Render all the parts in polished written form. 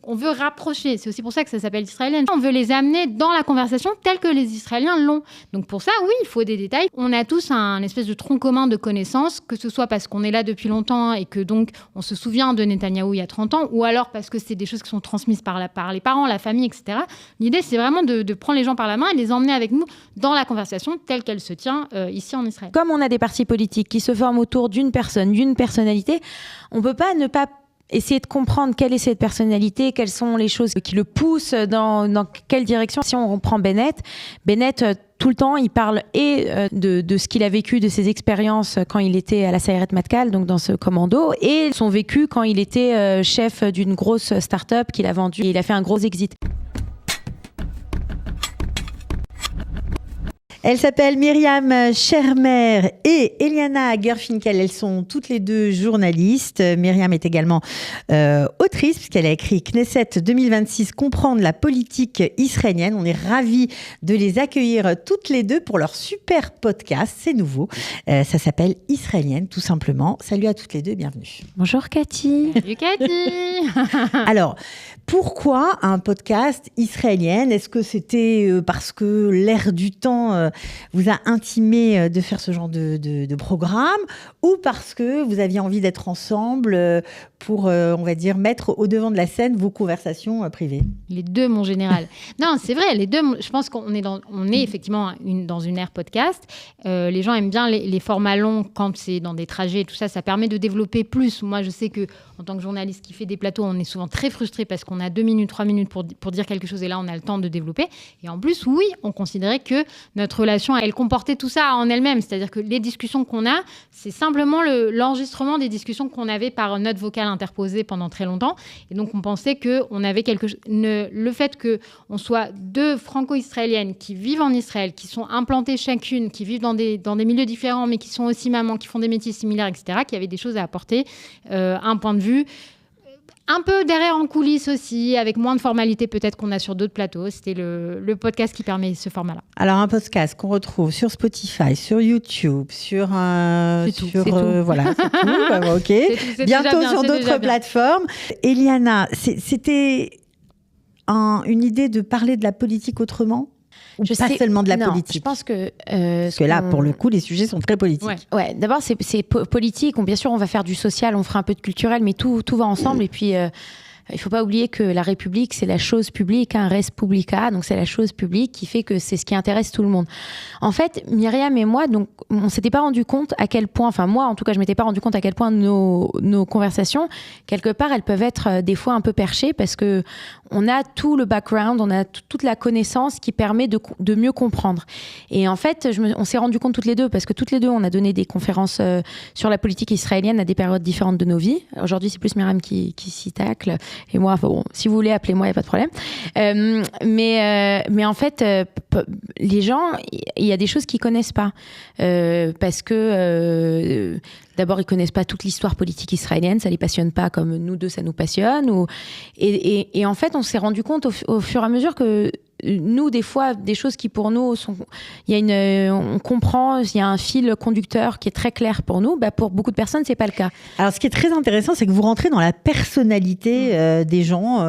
on veut rapprocher. C'est aussi pour ça que ça s'appelle israélienne. On veut les amener dans la conversation telle que les Israéliens l'ont. Donc pour ça, oui, il faut des détails. On a tous un espèce de tronc commun de connaissances, que ce soit parce qu'on est là depuis longtemps et que donc on se souvient de Netanyahou il y a 30 ans, ou alors parce que c'est des choses qui sont transmises par les parents, la famille, etc. L'idée, c'est vraiment de prendre les gens par la main et les emmener avec nous dans la conversation telle qu'elle se tient ici en Israël. Comme on a des partis politiques qui se forment autour d'une personne, d'une personnalité, on ne peut pas ne pas essayer de comprendre quelle est cette personnalité, quelles sont les choses qui le poussent, dans quelle direction. Si on reprend Bennett, tout le temps, il parle de ce qu'il a vécu, de ses expériences quand il était à la Sayeret Matkal, donc dans ce commando, et son vécu quand il était chef d'une grosse start-up qu'il a vendue. Et il a fait un gros exit. Elles s'appellent Myriam Shermer et Eliana Gerfinkel. Elles sont toutes les deux journalistes. Myriam est également autrice, puisqu'elle a écrit Knesset 2026, comprendre la politique israélienne. On est ravis de les accueillir toutes les deux pour leur super podcast. C'est nouveau. Ça s'appelle Israélienne, tout simplement. Salut à toutes les deux, bienvenue. Bonjour Cathy. Salut Cathy. Alors, pourquoi un podcast israélien ? Est-ce que c'était parce que l'air du temps vous a intimé de faire ce genre de programme, ou parce que vous aviez envie d'être ensemble pour, on va dire, mettre au devant de la scène vos conversations privées ? Les deux, mon général. Non, c'est vrai, les deux. Je pense qu'on est effectivement dans une ère podcast. Les gens aiment bien les formats longs quand c'est dans des trajets et tout ça. Ça permet de développer plus. Moi, je sais que en tant que journaliste qui fait des plateaux, on est souvent très frustré parce qu'on a 2 minutes, 3 minutes pour dire quelque chose et là, on a le temps de développer. Et en plus, oui, on considérait que notre relation, elle comportait tout ça en elle-même. C'est-à-dire que les discussions qu'on a, c'est simplement l'enregistrement des discussions qu'on avait par note vocale interposée pendant très longtemps. Et donc, on pensait qu'on avait quelque chose. Le fait qu'on soit deux franco-israéliennes qui vivent en Israël, qui sont implantées chacune, qui vivent dans des milieux différents, mais qui sont aussi mamans, qui font des métiers similaires, etc., qui avaient des choses à apporter, un point de vue un peu derrière en coulisses aussi, avec moins de formalités peut-être qu'on a sur d'autres plateaux. C'était le podcast qui permet ce format-là. Alors, un podcast qu'on retrouve sur Spotify, sur YouTube, sur... c'est tout. Voilà, c'est tout. Bah, OK. C'est bientôt bien, sur d'autres plateformes. Eliana, c'était une idée de parler de la politique autrement ? Ou pas seulement de la politique. Je pense que... parce que là, pour le coup, les sujets sont très politiques. Ouais, d'abord, c'est politique. Bien sûr, on va faire du social, on fera un peu de culturel, mais tout va ensemble. Et puis, il ne faut pas oublier que la République, c'est la chose publique, res publica, donc c'est la chose publique qui fait que c'est ce qui intéresse tout le monde. En fait, Myriam et moi, donc, on ne s'était pas rendu compte à quel point, enfin moi en tout cas, je ne m'étais pas rendu compte à quel point nos conversations, quelque part, elles peuvent être des fois un peu perchées parce qu'on a tout le background, on a toute la connaissance qui permet de mieux comprendre. Et en fait, on s'est rendu compte toutes les deux, parce que toutes les deux, on a donné des conférences sur la politique israélienne à des périodes différentes de nos vies. Aujourd'hui, c'est plus Myriam qui s'y tacle. Et moi, bon, si vous voulez, appelez-moi, il n'y a pas de problème. Mais en fait, les gens, il y a des choses qu'ils ne connaissent pas. Parce que, d'abord, ils ne connaissent pas toute l'histoire politique israélienne. Ça ne les passionne pas comme nous deux, ça nous passionne. Et en fait, on s'est rendu compte au fur et à mesure que nous, des fois, des choses qui pour nous sont... on comprend, il y a un fil conducteur qui est très clair pour nous. Pour beaucoup de personnes, ce n'est pas le cas. Alors, ce qui est très intéressant, c'est que vous rentrez dans la personnalité des gens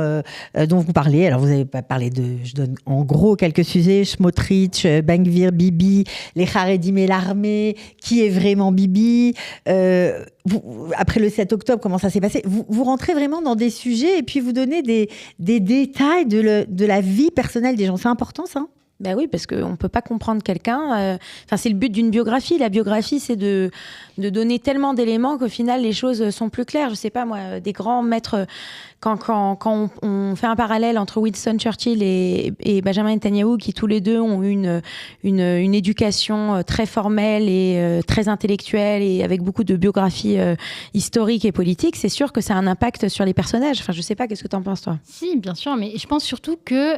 dont vous parlez. Alors, vous avez parlé je donne en gros quelques sujets, Smotrich, Ben Gvir, Bibi, les Haredim et l'armée, qui est vraiment Bibi, après le 7 octobre, comment ça s'est passé ? Vous rentrez vraiment dans des sujets et puis vous donnez des détails de la vie personnelle des gens. C'est important, ça ? Ben oui, parce qu'on ne peut pas comprendre quelqu'un. C'est le but d'une biographie. La biographie, c'est de donner tellement d'éléments qu'au final, les choses sont plus claires. Je ne sais pas, moi, des grands maîtres... Quand on fait un parallèle entre Winston Churchill et Benjamin Netanyahou, qui tous les deux ont eu une éducation très formelle et très intellectuelle et avec beaucoup de biographies historiques et politiques, c'est sûr que ça a un impact sur les personnages. Enfin, je ne sais pas, qu'est-ce que tu en penses, toi ? Si, bien sûr, mais je pense surtout que...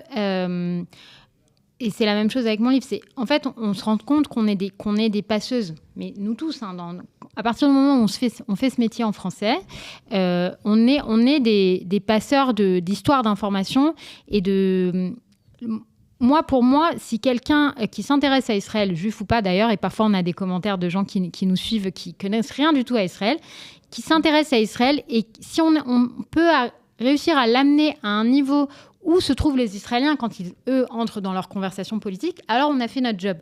et c'est la même chose avec mon livre. En fait, on se rend compte qu'on est des passeuses. Mais nous tous, à partir du moment où on fait ce métier en français, on est des passeurs d'histoires, d'informations et de... Pour moi, si quelqu'un qui s'intéresse à Israël, juif ou pas d'ailleurs, et parfois on a des commentaires de gens qui nous suivent, qui connaissent rien du tout à Israël, qui s'intéressent à Israël, et si on peut réussir à l'amener à un niveau où se trouvent les Israéliens quand eux entrent dans leur conversation politique, alors on a fait notre job.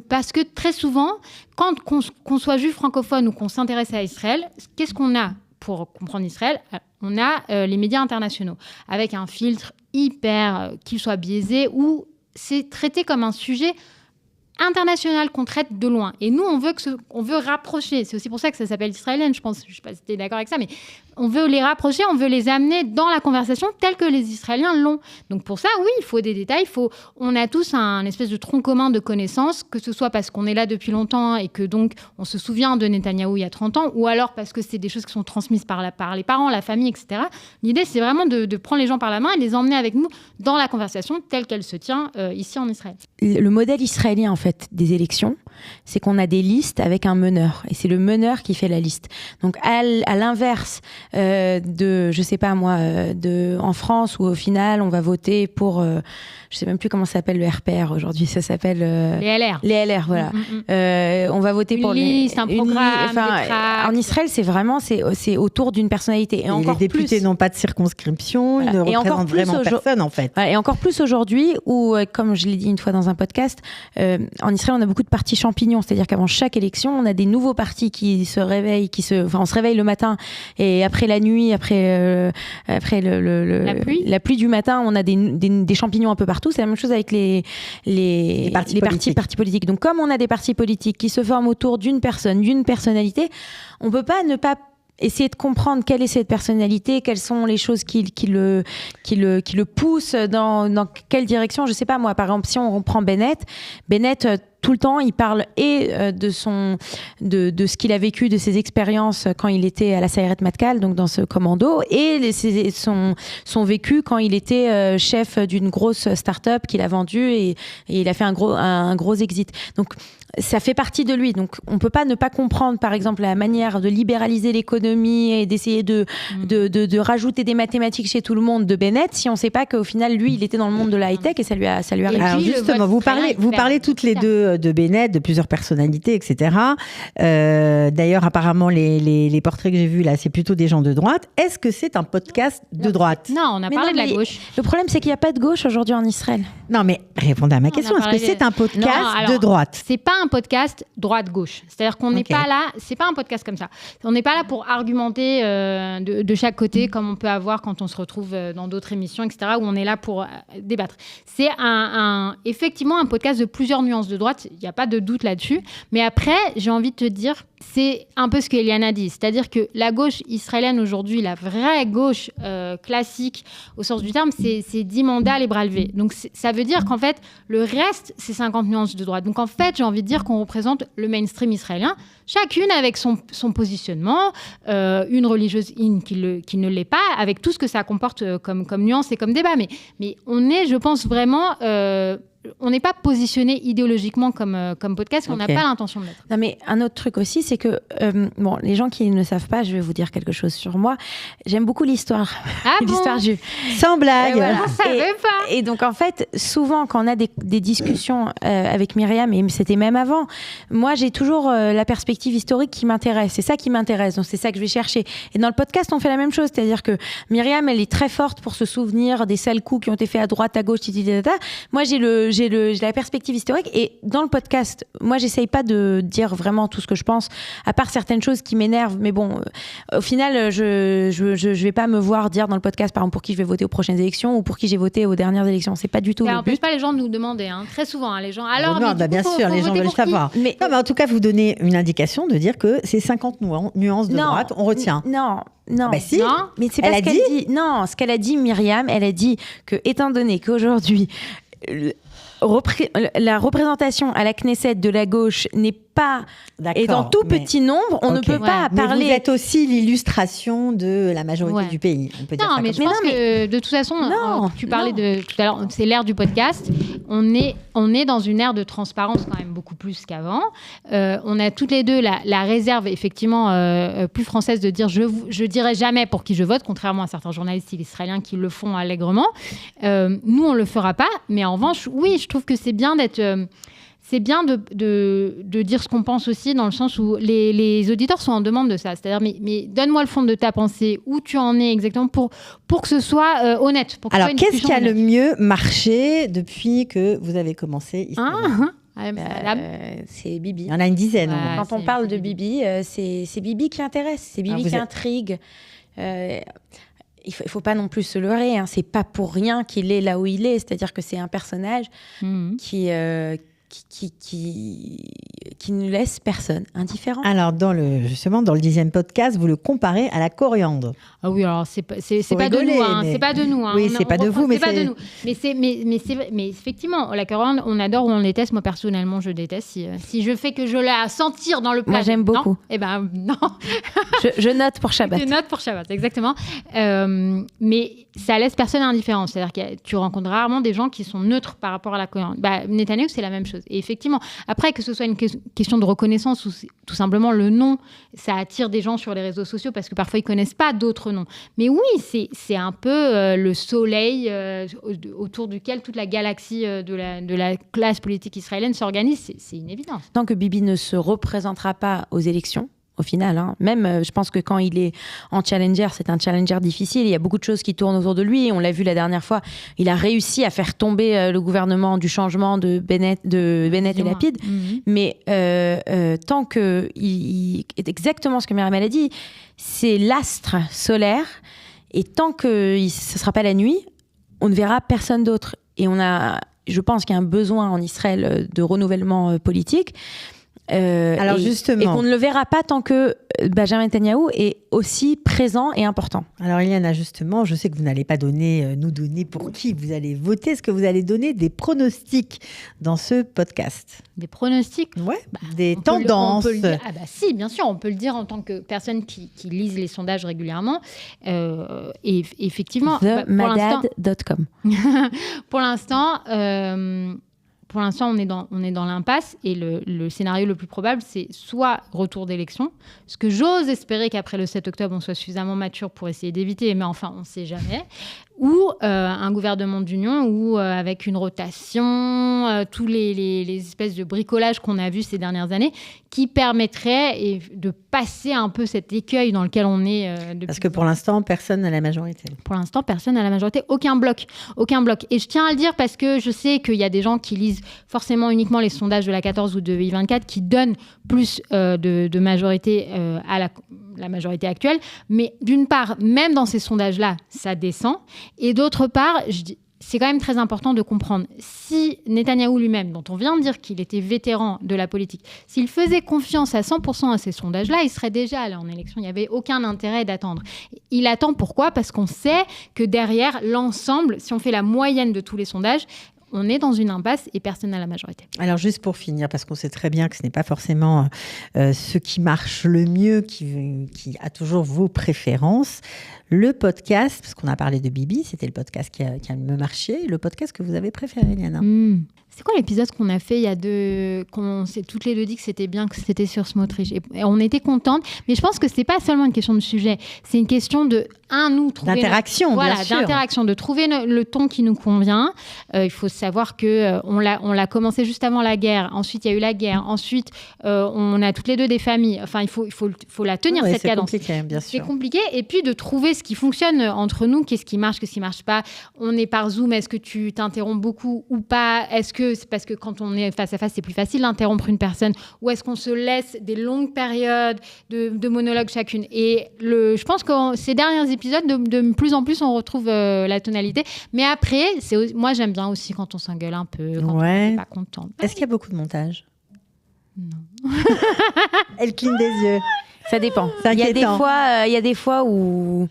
Parce que très souvent, quand qu'on soit juif francophone ou qu'on s'intéresse à Israël, qu'est-ce qu'on a pour comprendre Israël ? On a les médias internationaux, avec un filtre hyper, qu'il soit biaisé, où c'est traité comme un sujet international qu'on traite de loin. Et nous, on veut rapprocher. C'est aussi pour ça que ça s'appelle israélienne, je pense. Je ne sais pas si tu es d'accord avec ça, mais on veut les rapprocher, on veut les amener dans la conversation telle que les Israéliens l'ont. Donc pour ça, oui, il faut des détails. On a tous un espèce de tronc commun de connaissances, que ce soit parce qu'on est là depuis longtemps et que donc on se souvient de Netanyahou il y a 30 ans, ou alors parce que c'est des choses qui sont transmises par les parents, la famille, etc. L'idée, c'est vraiment de prendre les gens par la main et les emmener avec nous dans la conversation telle qu'elle se tient ici en Israël. Le modèle israélien, en fait, des élections, c'est qu'on a des listes avec un meneur. Et c'est le meneur qui fait la liste. Donc, à l'inverse de, je sais pas moi, en France, où au final, on va voter pour, je sais même plus comment ça s'appelle le RPR aujourd'hui, ça s'appelle... les LR. Les LR, voilà. On va voter pour... Une liste, un programme, des tracts. En Israël, c'est vraiment, c'est autour d'une personnalité. Et encore les députés n'ont pas de circonscription, ils ne représentent vraiment personne, en fait. Voilà, et encore plus aujourd'hui, où, comme je l'ai dit une fois dans un podcast, en Israël, on a beaucoup de partis champignons, c'est-à-dire qu'avant chaque élection, on a des nouveaux partis qui se réveillent, on se réveille le matin, et après la nuit, après la pluie du matin, on a des champignons un peu partout. C'est la même chose avec les partis politiques. Donc, comme on a des partis politiques qui se forment autour d'une personne, d'une personnalité, on peut pas ne pas essayer de comprendre quelle est cette personnalité, quelles sont les choses qui le poussent dans quelle direction. Je sais pas moi, par exemple, si on prend Bennett, tout le temps, il parle de ce qu'il a vécu, de ses expériences quand il était à la Sayeret Matkal, donc dans ce commando, et son vécu quand il était chef d'une grosse start-up qu'il a vendue et il a fait un gros exit. Donc, ça fait partie de lui. Donc, on peut pas ne pas comprendre, par exemple, la manière de libéraliser l'économie et d'essayer de rajouter des mathématiques chez tout le monde de Bennett si on sait pas qu'au final, lui, il était dans le monde de la high-tech et ça lui a réussi. Alors, justement, vous parlez toutes les deux de Bennett, de plusieurs personnalités, etc. D'ailleurs, apparemment, les portraits que j'ai vus là, c'est plutôt des gens de droite. Est-ce que c'est un podcast de droite ? Non, on a parlé de la gauche. Le problème, c'est qu'il n'y a pas de gauche aujourd'hui en Israël. Non, mais répondez à ma question. Est-ce que c'est un podcast de droite ? C'est pas un podcast droite-gauche. C'est-à-dire qu'on n'est pas là, c'est pas un podcast comme ça. On n'est pas là pour argumenter de chaque côté, comme on peut avoir quand on se retrouve dans d'autres émissions, etc., où on est là pour débattre. C'est effectivement un podcast de plusieurs nuances de droite. Il n'y a pas de doute là-dessus. Mais après, j'ai envie de te dire, c'est un peu ce qu'Eliane a dit. C'est-à-dire que la gauche israélienne aujourd'hui, la vraie gauche classique, au sens du terme, c'est 10 mandats, les bras levés. Donc, ça veut dire qu'en fait, le reste, c'est 50 nuances de droite. Donc, en fait, j'ai envie de dire qu'on représente le mainstream israélien, chacune avec son positionnement, une religieuse qui ne l'est pas, avec tout ce que ça comporte comme nuance et comme débat. Mais on est, je pense, vraiment... on n'est pas positionné idéologiquement comme podcast, on n'a pas l'intention de l'être. Non, mais un autre truc aussi, c'est que, les gens qui ne savent pas, je vais vous dire quelque chose sur moi. J'aime beaucoup l'histoire. L'histoire juive. Sans blague. Voilà. On savait pas. Et donc, en fait, souvent, quand on a des discussions avec Myriam, et c'était même avant, moi, j'ai toujours la perspective historique qui m'intéresse. C'est ça qui m'intéresse. Donc, c'est ça que je vais chercher. Et dans le podcast, on fait la même chose. C'est-à-dire que Myriam, elle est très forte pour se souvenir des sales coups qui ont été faits à droite, à gauche, Moi, j'ai la perspective historique, et dans le podcast, moi, j'essaye pas de dire vraiment tout ce que je pense, à part certaines choses qui m'énervent, mais bon, au final, je vais pas me voir dire dans le podcast, par exemple, pour qui je vais voter aux prochaines élections ou pour qui j'ai voté aux dernières élections. C'est pas du tout le but. Ça n'empêche pas les gens de nous demander, très souvent, les gens. Alors, non, bien sûr, les gens veulent savoir. Mais en tout cas, vous donnez une indication de dire que c'est 50 nuances de droite, on retient. Non. Bah si. Non, mais c'est pas ce qu'elle dit. Non, ce qu'elle a dit, Myriam, elle a dit que, étant donné qu'aujourd'hui, la représentation à la Knesset de la gauche n'est pas et dans tout petit nombre, on ne peut pas parler. Mais vous êtes aussi l'illustration de la majorité du pays. On peut dire ça mais je pense que de toute façon, tu parlais de tout à l'heure, c'est l'ère du podcast. On est dans une ère de transparence quand même beaucoup plus qu'avant. On a toutes les deux la réserve effectivement plus française de dire je dirai jamais pour qui je vote, contrairement à certains journalistes israéliens qui le font allègrement. Nous, on le fera pas, mais en revanche, oui, je trouve que c'est bien d'être c'est bien de dire ce qu'on pense aussi, dans le sens où les auditeurs sont en demande de ça. C'est-à-dire, mais donne-moi le fond de ta pensée, où tu en es exactement, pour que ce soit honnête. Alors, qu'est-ce qui a le mieux marché depuis que vous avez commencé ici c'est Bibi. Il y en a une dizaine. Ouais. Hein. Quand on parle de Bibi, c'est Bibi qui intéresse, c'est Bibi qui intrigue. Il faut pas non plus se leurrer, hein. C'est pas pour rien qu'il est là où il est. C'est-à-dire que c'est un personnage qui ne laisse personne indifférent. Alors, justement, dans le 10e podcast, vous le comparez à la coriandre. Ah oui, alors c'est pas de nous, hein. C'est pas de nous. Hein. Oui, c'est pas de vous, mais c'est pas de nous. Mais effectivement, la coriandre, on adore ou on déteste. Moi, personnellement, je déteste. Si je fais que je la sentir dans le plat. Moi, j'aime beaucoup. Non, eh ben non. je note pour Shabbat. Je note pour Shabbat, exactement. Mais ça laisse personne indifférent. C'est-à-dire que tu rencontres rarement des gens qui sont neutres par rapport à la coriandre. Netanyahou, c'est la même chose. Et effectivement, après, que ce soit une question de reconnaissance ou tout simplement le nom, ça attire des gens sur les réseaux sociaux parce que parfois ils connaissent pas d'autres noms. Mais oui, c'est un peu le soleil autour duquel toute la galaxie de la classe politique israélienne s'organise. C'est une évidence. Tant que Bibi ne se représentera pas aux élections, au final, hein. Même, je pense que quand il est en challenger, c'est un challenger difficile. Il y a beaucoup de choses qui tournent autour de lui. On l'a vu la dernière fois. Il a réussi à faire tomber le gouvernement du changement de Bennett et Lapid. Mais tant que exactement ce que Myriam a dit, c'est l'astre solaire. Et tant que ce ne sera pas la nuit, on ne verra personne d'autre. Et je pense qu'il y a un besoin en Israël de renouvellement politique. Alors justement, et qu'on ne le verra pas tant que Benjamin Netanyahou est aussi présent et important. Alors Iliana, justement, je sais que vous n'allez pas nous donner pour qui vous allez voter. Est-ce que vous allez donner des pronostics dans ce podcast? Des pronostics? Ouais, des tendances. Si, bien sûr, on peut le dire en tant que personne qui lise les sondages régulièrement. Et effectivement, themadad.com. Pour l'instant, on est dans l'impasse et le scénario le plus probable, c'est soit retour d'élection, ce que j'ose espérer qu'après le 7 octobre, on soit suffisamment mature pour essayer d'éviter, mais enfin, on ne sait jamais, ou un gouvernement d'union ou avec une rotation, tous les espèces de bricolage qu'on a vus ces dernières années, qui permettraient de passer un peu cet écueil dans lequel on est depuis. Parce que pour l'instant, personne n'a la majorité. Pour l'instant, personne n'a la majorité. Aucun bloc. Et je tiens à le dire parce que je sais qu'il y a des gens qui lisent forcément uniquement les sondages de la 14 ou de I24 qui donnent plus de majorité à la majorité actuelle. Mais d'une part, même dans ces sondages-là, ça descend. Et d'autre part, c'est quand même très important de comprendre, si Netanyahou lui-même, dont on vient de dire qu'il était vétéran de la politique, s'il faisait confiance à 100% à ces sondages-là, il serait déjà allé en élection. Il n'y avait aucun intérêt d'attendre. Il attend pourquoi ? Parce qu'on sait que derrière l'ensemble, si on fait la moyenne de tous les sondages, on est dans une impasse et personne n'a la majorité. Alors juste pour finir, parce qu'on sait très bien que ce n'est pas forcément ce qui marche le mieux, qui a toujours vos préférences, le podcast, parce qu'on a parlé de Bibi, c'était le podcast qui a mieux marché, le podcast que vous avez préféré, Iliana. C'est quoi l'épisode qu'on a fait qu'on s'est toutes les deux dit que c'était bien, que c'était sur Smotrich, et on était contentes, mais je pense que c'est pas seulement une question de sujet, c'est une question nous trouver d'interaction, bien sûr. D'interaction, de trouver le ton qui nous convient. Il faut savoir que on l'a commencé juste avant la guerre. Ensuite, il y a eu la guerre. Ensuite, on a toutes les deux des familles. Enfin, il faut la tenir, cette cadence. C'est compliqué, bien sûr. C'est compliqué. Et puis de trouver ce qui fonctionne entre nous, qu'est-ce qui marche pas. On est par Zoom. Est-ce que tu t'interromps beaucoup ou pas ? Est-ce que c'est parce que quand on est face à face, c'est plus facile d'interrompre une personne, ou est-ce qu'on se laisse des longues périodes de monologues chacune ? Et je pense que ces derniers épisodes, de plus en plus, on retrouve la tonalité. Mais après, moi, j'aime bien aussi quand on s'engueule un peu, quand on n'est pas content. Est-ce qu'il y a beaucoup de montage ? Non. Elle cligne des yeux. Ça dépend. Il y a des fois où...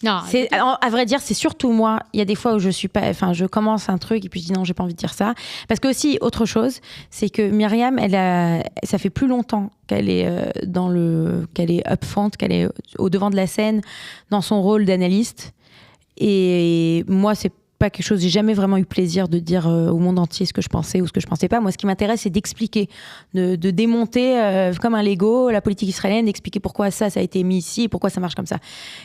Non, à vrai dire, c'est surtout moi. Il y a des fois où je commence un truc et puis je dis non, j'ai pas envie de dire ça. Parce que aussi, autre chose, c'est que Myriam, ça fait plus longtemps qu'elle est qu'elle est upfront, qu'elle est au devant de la scène dans son rôle d'analyste. Et moi, c'est pas quelque chose, j'ai jamais vraiment eu plaisir de dire au monde entier ce que je pensais ou ce que je pensais pas. Moi, ce qui m'intéresse, c'est d'expliquer, de démonter comme un Lego la politique israélienne, d'expliquer pourquoi ça a été mis ici et pourquoi ça marche comme ça.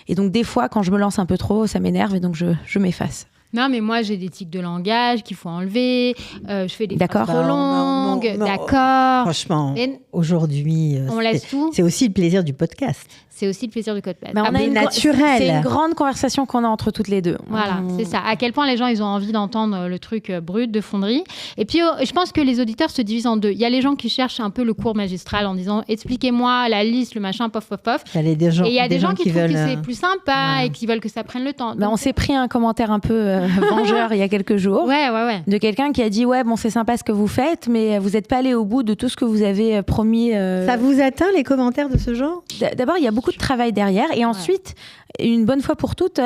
Et donc, des fois, quand je me lance un peu trop, ça m'énerve et donc je m'efface. Non, mais moi, j'ai des tics de langage qu'il faut enlever. Je fais des phrases trop Non, longues. D'accord. Franchement, Mais aujourd'hui, on laisse tout. c'est aussi le plaisir du podcast. C'est aussi le plaisir du code Mais on a naturel. C'est une grande conversation qu'on a entre toutes les deux. Voilà, c'est ça. À quel point les gens, ils ont envie d'entendre le truc brut de fonderie. Et puis, je pense que les auditeurs se divisent en deux. Il y a les gens qui cherchent un peu le cours magistral en disant « Expliquez-moi la liste, le machin, pof, pof, pof ». Et il y a des gens qui trouvent que c'est plus sympa et qui veulent que ça prenne le temps. On s'est pris un commentaire un peu vengeur il y a quelques jours. Ouais. De quelqu'un qui a dit « Ouais, bon, c'est sympa ce que vous faites, mais vous n'êtes pas allé au bout de tout ce que vous avez promis. » Ça vous atteint, les commentaires de ce genre ? D'abord, il y a beaucoup de travail derrière. Et ensuite, une bonne fois pour toutes,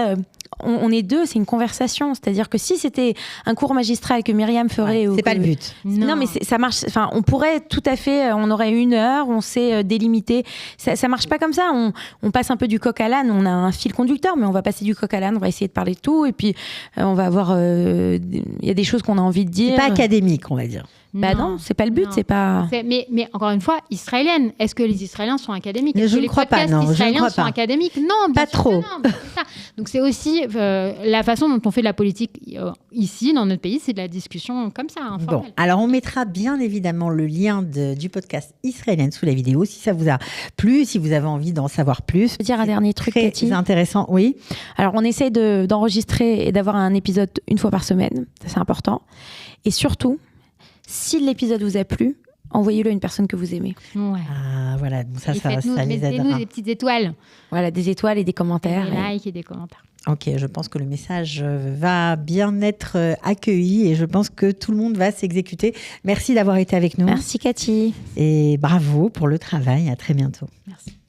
on est deux, c'est une conversation. C'est-à-dire que si c'était un cours magistral que Myriam ferait... c'est pas le but. Non, mais ça marche. Enfin, on pourrait tout à fait... On aurait 1 heure, on sait délimiter. Ça marche pas comme ça. On passe un peu du coq à l'âne. On a un fil conducteur, mais on va passer du coq à l'âne. On va essayer de parler de tout. Et puis, on va avoir... Il y a des choses qu'on a envie de dire. C'est pas académique, on va dire. Non, c'est pas le but, c'est pas... Mais encore une fois, israélienne. Est-ce que les Israéliens sont académiques ? Je ne crois pas, non. Les Israéliens sont académiques ? Non, pas trop. C'est ça. Donc c'est aussi la façon dont on fait de la politique ici, dans notre pays, c'est de la discussion comme ça, informelle. Bon, alors on mettra bien évidemment le lien du podcast Israélienne sous la vidéo, si ça vous a plu, si vous avez envie d'en savoir plus. Je veux dire un dernier truc, Cathy. C'est intéressant, oui. Alors on essaye d'enregistrer et d'avoir un épisode 1 fois par semaine, ça, c'est important. Et surtout, si l'épisode vous a plu, envoyez-le à une personne que vous aimez. Ouais. Ah, voilà, donc ça les aidera. Mettez-nous des petites étoiles. Voilà, des étoiles et des commentaires. Des likes et des commentaires. Ok, je pense que le message va bien être accueilli et je pense que tout le monde va s'exécuter. Merci d'avoir été avec nous. Merci Cathy. Et bravo pour le travail. À très bientôt. Merci.